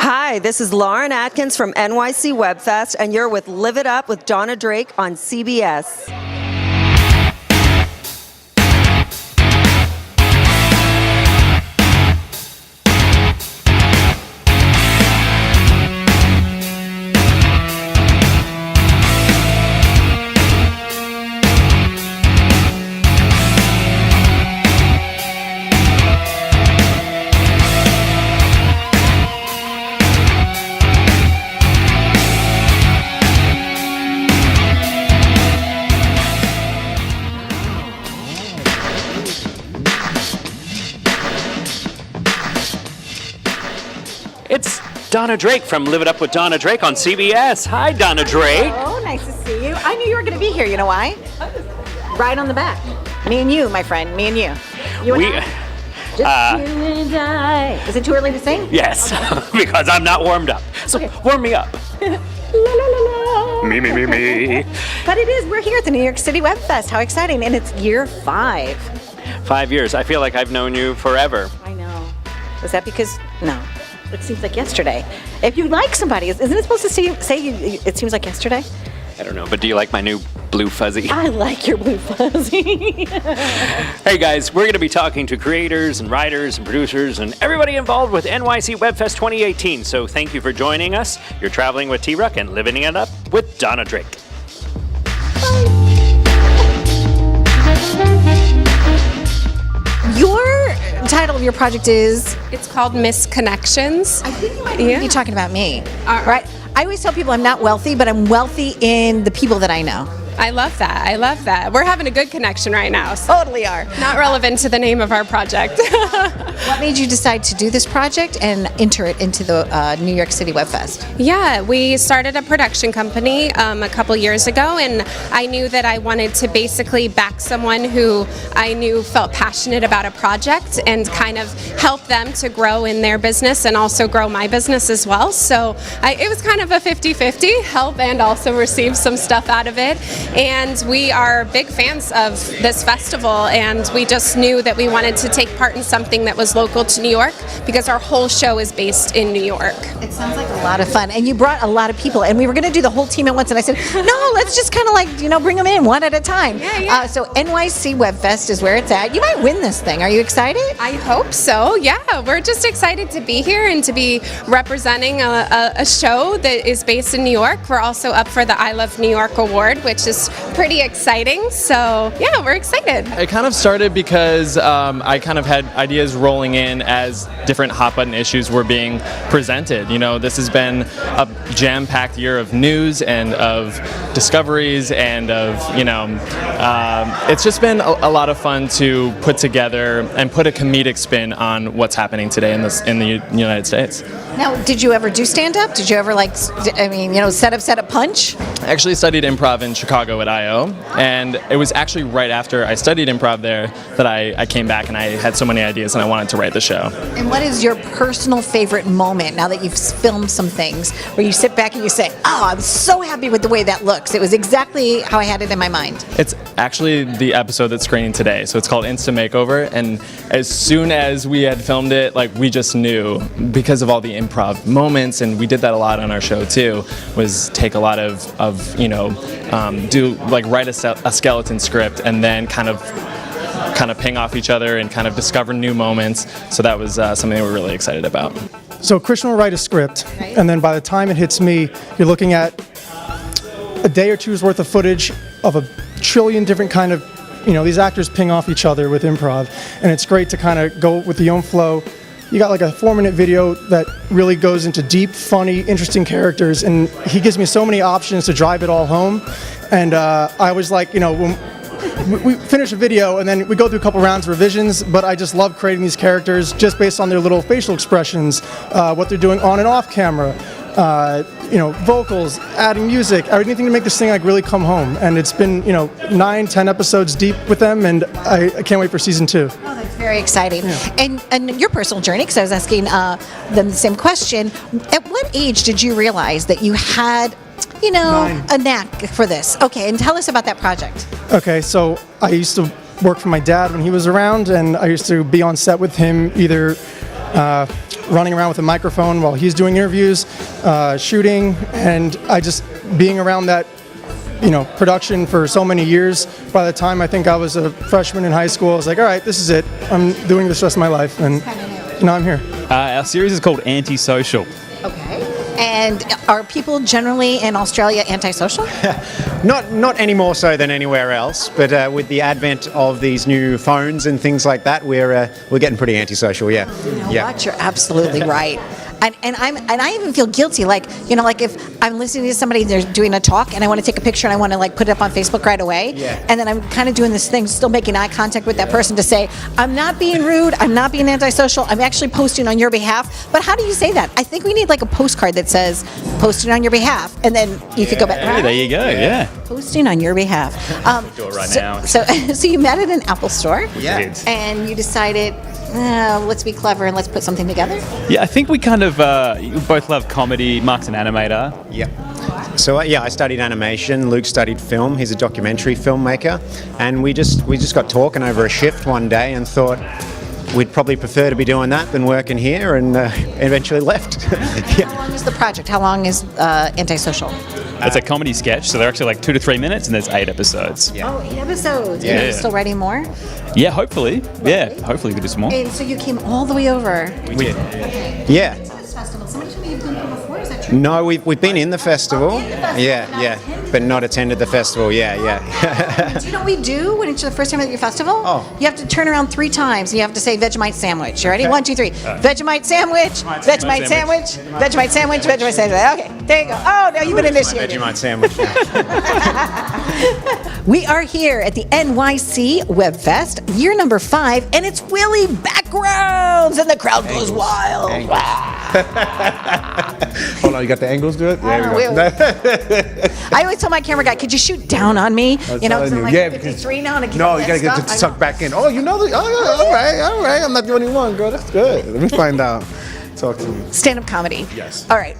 Hi, this is Lauren Atkins from NYC Webfest, and you're with Live It Up with Donna Drake on CBS. It's Donna Drake from Live It Up with Donna Drake on CBS. Hi, Donna Drake. Oh, nice to see you. I knew you were going to be here. You know why? Right on the back. Me and you, my friend. Me and you. You and I. Just you and I. Is it too early to sing? Yes, because I'm not warmed up. So warm me up. La, la, la, la. Me. But it is. We're here at the New York City Webfest. How exciting. And it's year 5. 5 years. I feel like I've known you forever. I know. Is that because? No. It seems like yesterday. If you like somebody, isn't it supposed to say it seems like yesterday? I don't know, but do you like my new blue fuzzy? I like your blue fuzzy. Hey guys, we're going to be talking to creators and writers and producers and everybody involved with NYC Webfest 2018. So thank you for joining us. You're traveling with T-Ruck and living it up with Donna Drake. Your title of your project is? It's called Misconnections. I think you might be talking about me. Right? I always tell people I'm not wealthy, but I'm wealthy in the people that I know. I love that. I love that. We're having a good connection right now. So Totally are. not relevant to the name of our project. What made you decide to do this project and enter it into the New York City Webfest? Yeah, we started a production company a couple years ago, and I knew that I wanted to basically back someone who I knew felt passionate about a project and kind of help them to grow in their business and also grow my business as well. So it was kind of a 50-50, help and also receive some stuff out of it. And we are big fans of this festival, and we just knew that we wanted to take part in something that was local to New York because our whole show is based in New York. It sounds like a lot of fun. And you brought a lot of people, and we were going to do the whole team at once, and I said, no, let's just kind of like, bring them in one at a time. Yeah. So NYC Webfest is where it's at. You might win this thing. Are you excited? I hope so. Yeah, we're just excited to be here and to be representing a show that is based in New York. We're also up for the I Love New York Award, which is pretty exciting. So yeah, we're excited. It kind of started because I kind of had ideas rolling in as different hot button issues were being presented. This has been a jam-packed year of news and of discoveries and of, it's just been a lot of fun to put together and put a comedic spin on what's happening today in the United States. Now, did you ever do stand-up? Did you ever set up punch? I actually studied improv in Chicago at I.O., and it was actually right after I studied improv there that I came back and I had so many ideas and I wanted to write the show. And what is your personal favorite moment now that you've filmed some things where you sit back and you say, oh, I'm so happy with the way that looks. It was exactly how I had it in my mind. It's actually the episode that's screening today, so it's called Instant Makeover, and as soon as we had filmed it, we just knew because of all the improv moments, and we did that a lot on our show too, was take a lot of write a skeleton script and then kind of ping off each other and kind of discover new moments. So that was something that we're really excited about. So Christian will write a script, and then by the time it hits me, you're looking at a day or two's worth of footage of a trillion different kind of, these actors ping off each other with improv, and it's great to kind of go with the own flow. You got a 4-minute video that really goes into deep, funny, interesting characters, and he gives me so many options to drive it all home. And I was when we finish a video and then we go through a couple rounds of revisions, but I just love creating these characters just based on their little facial expressions, what they're doing on and off camera, vocals, adding music, anything to make this thing really come home. And it's been 9-10 episodes deep with them, and I can't wait for season 2. Oh, that's very exciting. Yeah. And your personal journey, because I was asking them the same question. At what age did you realize that you had 9. A knack for this? Okay, and tell us about that project. Okay, so I used to work for my dad when he was around, and I used to be on set with him either running around with a microphone while he's doing interviews, shooting, and I just being around that, production for so many years. By the time I think I was a freshman in high school, I was like, all right, this is it. I'm doing this the rest of my life, and now I'm here. Our series is called Antisocial. Okay. And are people generally in Australia antisocial? Not any more so than anywhere else, but with the advent of these new phones and things like that, we're getting pretty antisocial. Yeah. You know what? You're absolutely right. And I even feel guilty, like if I'm listening to somebody, they're doing a talk, and I want to take a picture and I want to put it up on Facebook right away, and then I'm kind of doing this thing, still making eye contact with that person to say, I'm not being rude, I'm not being antisocial, I'm actually posting on your behalf. But how do you say that? I think we need a postcard that says, posting on your behalf, and then you could go back. There you go. Yeah. Posting on your behalf. Do it right now. So you met at an Apple store, And you decided, let's be clever and let's put something together. Yeah, I think we kind of both love comedy. Mark's an animator. Yeah. So I studied animation. Luke studied film. He's a documentary filmmaker, and we just got talking over a shift one day and thought we'd probably prefer to be doing that than working here, and eventually left. How long is the project? How long is Antisocial? It's a comedy sketch, so they're actually 2 to 3 minutes, and there's 8 episodes. Yeah. Oh, 8 episodes. Yeah. Are you still writing more? Yeah, hopefully. Yeah, hopefully we can do some more. And so you came all the way over. We did. Yeah. This festival. Somebody told me you've done it before. Is that true? No, we've been in the festival. In the festival, Yeah, but not attended the festival. Yeah. Do you know what we do when it's the first time at your festival? Oh. You have to turn around 3 times. You have to say Vegemite sandwich. You ready? Okay. 1, 2, 3. Vegemite sandwich. Vegemite sandwich. Vegemite sandwich. Vegemite sandwich. Okay, there you go. Oh, now you've been initiated. Vegemite sandwich. We are here at the NYC Webfest, year number 5, and it's Willie Backgrounds, and the crowd goes wild. Hold on, you got the angles good? There we go. I always tell my camera guy, could you shoot down on me? You know, I'm like yeah, 53 now, and I no, you gotta get it sucked back in. Oh, you know the. Oh, all right. I'm not the only one, girl. That's good. Let me find out. Talk to me. Stand-up comedy. Yes. All right.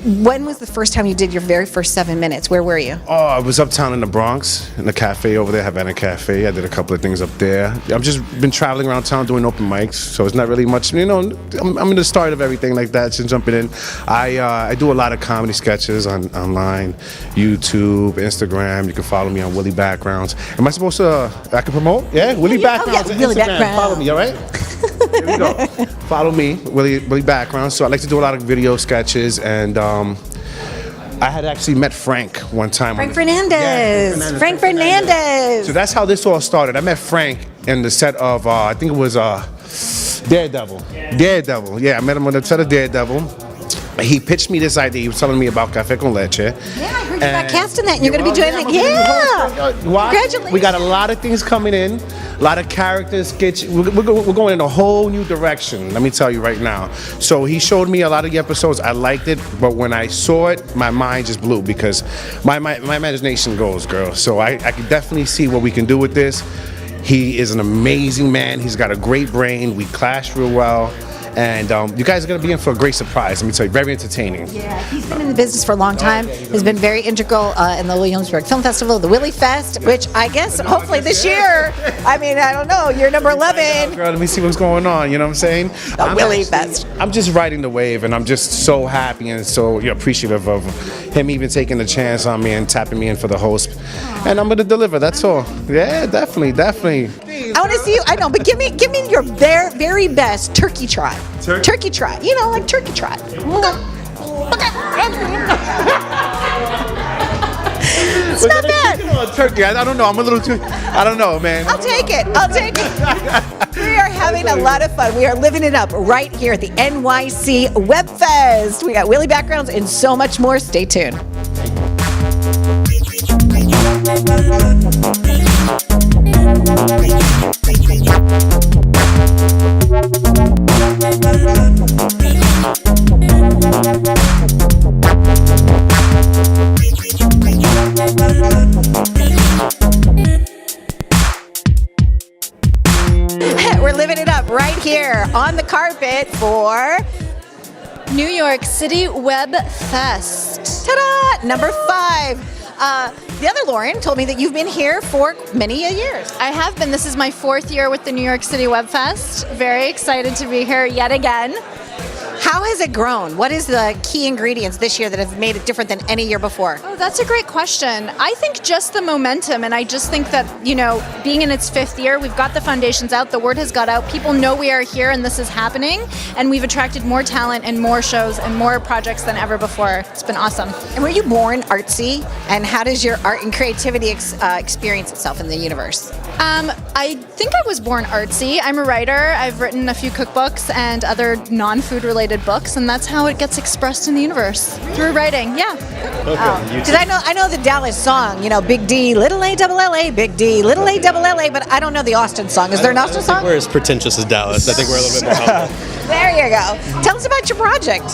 When was the first time you did your very first 7 minutes? Where were you? Oh, I was uptown in the Bronx, in the cafe over there, Havana Cafe. I did a couple of things up there. I've just been traveling around town doing open mics, so it's not really much. I'm in the start of everything like that, just jumping in. I do a lot of comedy sketches online, YouTube, Instagram. You can follow me on Willie Backgrounds. Am I supposed to, I can promote? Yeah, Willie Backgrounds on Willie Instagram. Backgrounds. Follow me, all right? Here we go. Follow me, Willie Backgrounds. So I like to do a lot of video sketches, and I had actually met Frank one time. Frank Fernandez. Frank Fernandez. So that's how this all started. I met Frank in the set of, I think it was Daredevil. Daredevil. Yeah, I met him on the set of Daredevil. He pitched me this idea. He was telling me about Café con Leche. Yeah, I heard you got cast in that, and you're going to be doing that. Yeah. Congratulations. We got a lot of things coming in, a lot of characters, sketch. We're going in a whole new direction, let me tell you right now. So he showed me a lot of the episodes. I liked it, but when I saw it, my mind just blew because my imagination goes, girl. So I can definitely see what we can do with this. He is an amazing man. He's got a great brain. We clash real well. And you guys are going to be in for a great surprise. Let me tell you, very entertaining. Yeah, he's been in the business for a long time. He's been very integral in the Williamsburg Film Festival, the Willie Fest, which I guess hopefully this year, I mean, I don't know, you're number 11. Girl, let me see what's going on, you know what I'm saying? The Willie Fest. I'm just riding the wave, and I'm just so happy and so appreciative of him even taking the chance on me and tapping me in for the host. And I'm going to deliver, that's all. Yeah, definitely. I want to see you, I know, but give me your very best turkey trot. Turkey trot. You know, like turkey trot. It's not bad. Turkey, I don't know. I'm a little too, I don't know, man. I'll take it. We are having a lot of fun. We are living it up right here at the NYC Webfest. We got Willie Backgrounds and so much more. Stay tuned. We're living it up right here on the carpet for New York City Webfest. ta-da! Number 5. the other Lauren told me that you've been here for many years. I have been. This is my 4th year with the New York City Webfest. Very excited to be here yet again. How has it grown? What is the key ingredients this year that have made it different than any year before? Oh, that's a great question. I think just the momentum, and I just think that, being in its 5th year, we've got the foundations out, the word has got out, people know we are here and this is happening, and we've attracted more talent and more shows and more projects than ever before. It's been awesome. And were you born artsy? And how does your art and creativity experience itself in the universe? I think I was born artsy. I'm a writer. I've written a few cookbooks and other non-food related books, and that's how it gets expressed in the universe, through writing. Yeah. Because I know the Dallas song, Big D, little A double L A, Big D, little A double L A, but I don't know the Austin song. Is there an Austin song? We're as pretentious as Dallas. I think we're a little bit more humble. There you go. Tell us about your project.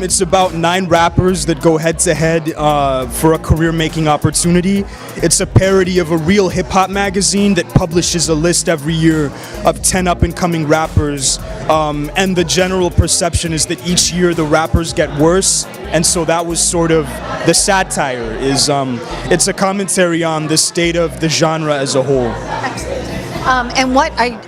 It's about 9 rappers that go head to head for a career-making opportunity. It's a parody of a real hip-hop magazine that publishes a list every year of 10 up-and-coming rappers. And the general perception is that each year the rappers get worse. And so that was sort of the satire. It's a commentary on the state of the genre as a whole. And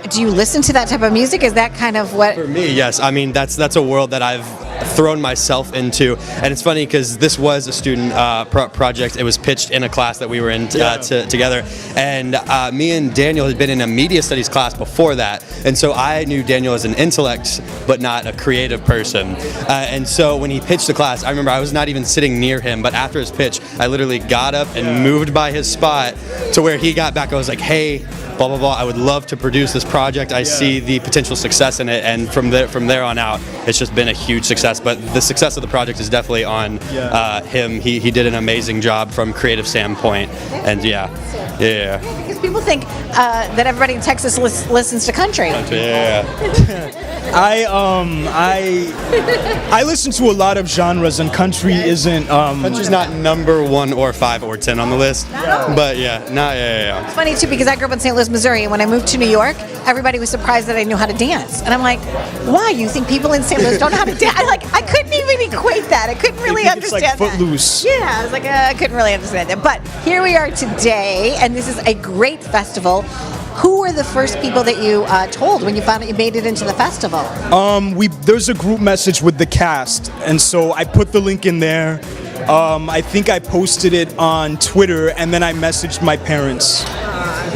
do you listen to that type of music? Is that kind of what? For me, yes. I mean, that's a world that I've thrown myself into, and it's funny because this was a student project. It was pitched in a class that we were in together, and me and Daniel had been in a media studies class before that, and so I knew Daniel as an intellect but not a creative person, and so when he pitched the class, I remember I was not even sitting near him, but after his pitch I literally got up and moved by his spot to where he got back. I was like, hey, blah blah blah, I would love to produce this project. I see the potential success in it, and from there on out it's just been a huge success. But the success of the project is definitely on him. He did an amazing job from creative standpoint, and yeah. Because people think that everybody in Texas listens to country. I listen to a lot of genres, and country isn't. Country's not number 1 or 5 or 10 on the list, but yeah. It's funny too because I grew up in St. Louis, Missouri, and when I moved to New York, everybody was surprised that I knew how to dance, and I'm like, why? You think people in St. Louis don't know how to dance? I couldn't even equate that. I couldn't really understand it's like Footloose. That. Yeah, I was like, I couldn't really understand that. But here we are today, and this is a great festival. Who were the first people that you told when you found out you made it into the festival? There's a group message with the cast, and so I put the link in there. I think I posted it on Twitter, and then I messaged my parents.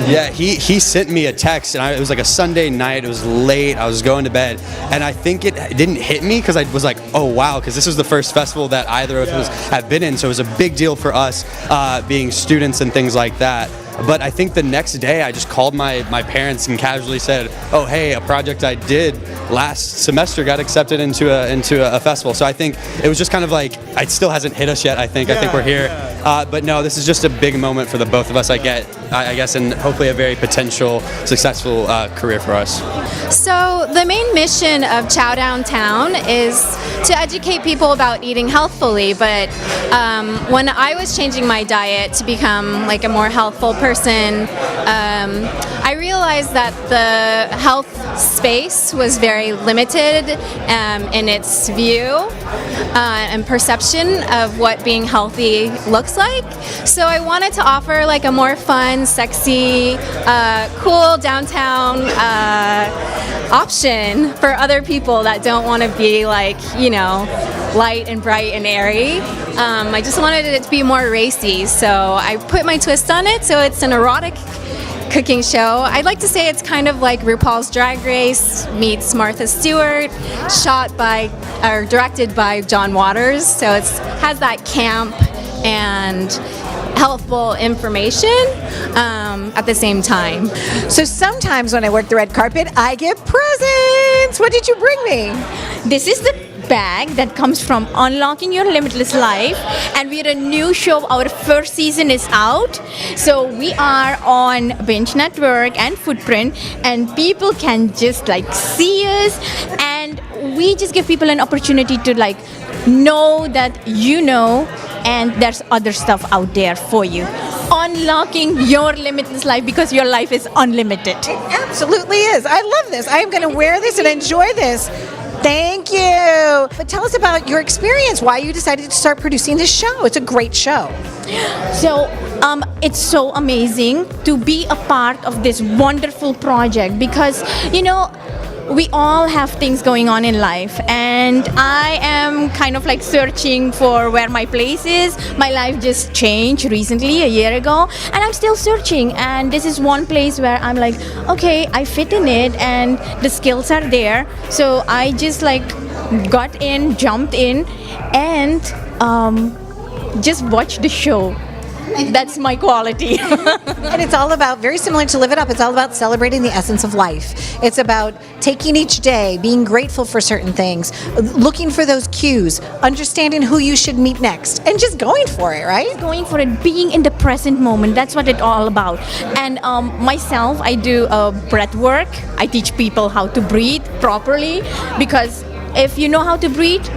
Yeah, he sent me a text, and it was like a Sunday night. It was late. I was going to bed, and I think it didn't hit me because I was like, oh wow, because this was the first festival that either of us have been in, so it was a big deal for us being students and things like that. But I think the next day I just called my parents and casually said, oh hey, a project I did last semester got accepted into a festival. So I think it was just kind of like, it still hasn't hit us yet. I think we're here. But no, this is just a big moment for the both of us, I guess, and hopefully a very potential successful career for us. So the main mission of Chow Downtown is to educate people about eating healthfully, but when I was changing my diet to become like a more healthful person, I realized that the health space was very limited in its view and perception of what being healthy looks like. So I wanted to offer like a more fun, sexy, cool downtown option for other people that don't want to be like, light and bright and airy. I just wanted it to be more racy, so I put my twist on it, so it's an erotic cooking show. I'd like to say it's kind of like RuPaul's Drag Race meets Martha Stewart, directed by John Waters, so it has that camp and healthful information at the same time. So sometimes when I work the red carpet, I get presents. What did you bring me? This is the bag that comes from Unlocking Your Limitless Life, and we're a new show. Our first season is out, so we are on Binge Network and Footprint, and people can just see us, and we just give people an opportunity to know that and there's other stuff out there for you. Unlocking your limitless life, because your life is unlimited. It absolutely is. I love this. I am going to wear this and enjoy this. Thank you. But tell us about your experience, why you decided to start producing this show. It's a great show. So It's so amazing to be a part of this wonderful project because, we all have things going on in life, and I am kind of like searching for where my place is. My life just changed recently, a year ago, and I'm still searching. And this is one place where I'm like, okay, I fit in it, and the skills are there. So I just like got in, jumped in, and just watched the show. That's my quality. And it's all about, very similar to Live It Up, it's all about celebrating the essence of life. It's about taking each day, being grateful for certain things, looking for those cues, understanding who you should meet next, and just going for it, right? Going for it, being in the present moment. That's what it's all about. And myself, I do breath work. I teach people how to breathe properly, because if you know how to breathe,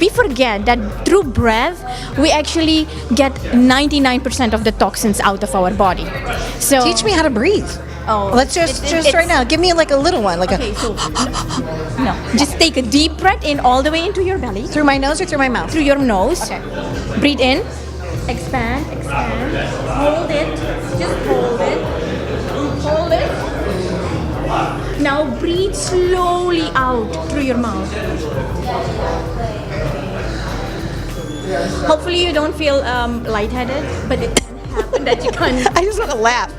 we forget that through breath, we actually get 99% of the toxins out of our body. So teach me how to breathe. Oh, let's just right now. Give me like a little one, like okay, so no, just take a deep breath in all the way into your belly. Through my nose or through my mouth? Through your nose. Okay. Breathe in, expand, hold it, just hold it. Now breathe slowly out through your mouth. Hopefully you don't feel lightheaded, but it can happen that you can't. I just want to laugh.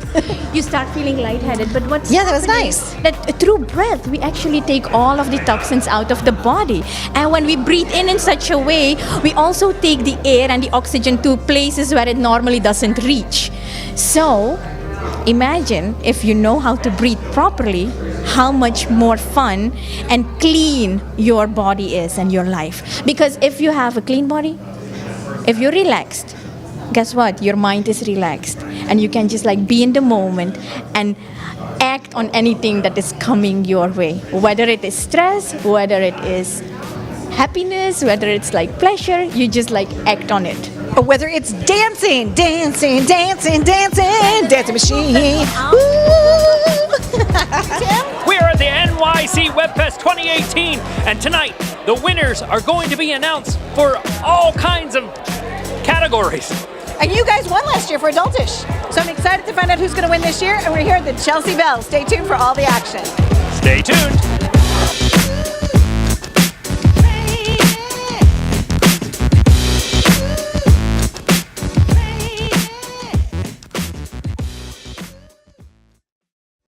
You start feeling lightheaded, but what's that was nice. That through breath we actually take all of the toxins out of the body, and when we breathe in such a way, we also take the air and the oxygen to places where it normally doesn't reach. So imagine if you know how to breathe properly, how much more fun and clean your body is and your life. Because if you have a clean body, if you're relaxed, guess what? Your mind is relaxed, and you can just like be in the moment and act on anything that is coming your way. Whether it is stress, whether it is happiness, whether it's like pleasure, you just like act on it. Or whether it's dancing machine. We are at the NYC Webfest 2018, and tonight the winners are going to be announced for all kinds of categories. And you guys won last year for Adultish. So I'm excited to find out who's going to win this year, and we're here at the Chelsea Bell. Stay tuned for all the action. Stay tuned.